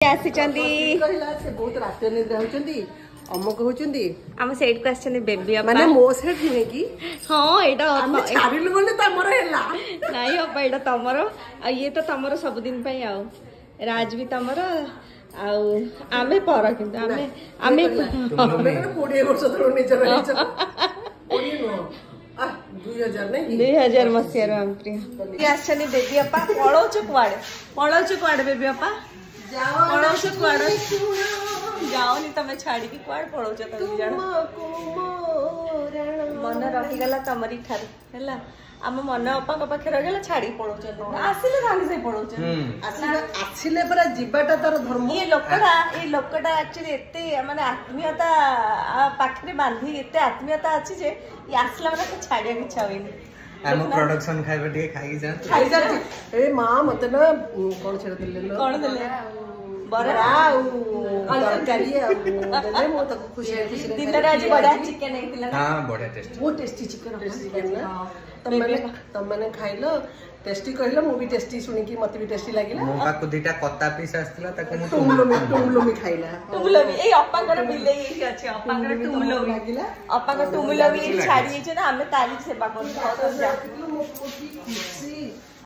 बहुत रात निद्रा होचंदी अमक होचंदी हम सेट को आछन बेबी अपा माने मो सेट नुहे कि हां एटा हम छारिलु बोले तमरो हेला नाही अपा एटा तमरो आ ये तो तमरो सब दिन पई आउ राज भी तमरो आउ आमे पर किंतु आमे 20 वर्ष थरो निजर निज 20 नो 2000 मसिया हम प्रिय आछन बेबी अपा पळौचु कुआडे बेबी अपा पळौचु कुआडे जाओनी तमे छाड़ी की कुआड पळौच तमे जान मन रहिगला तमरी ठार हैला हम मन अपा को पाखे रहिगला छाड़ी पळौच आसिले रानी से पळौच आसिले पर जिबाटा तार धर्म ये लोकटा एक्चुअली एते माने आत्मीयता पाखरे बांधी एते आत्मीयता अछि जे ये आसला माने छाड़िया की इच्छा होइनी हम प्रोडक्शन खाइबा टे खाई जा ए मां मते ना कोन छेड़ देले बरा तरकारी देले मो त खुशी दिन आज बड़ा चिकन हेतिला हां बड़ा टेस्टी वो टेस्टी चिकन ना तम माने खाइलो टेस्टी कहलो मु भी टेस्टी सुनी कि मते भी टेस्टी लागिला मो पाको दुटा कत्ता पीस आस्तिला ताको मु टुमलो मी खाइला टुमलो मी ए अप्पांगर बिलेई एठी अछि अप्पांगर टुमलो लागिला अप्पांगर टुमलो भी छाड़ी छै ना हमें तारी सेवा कर बहुत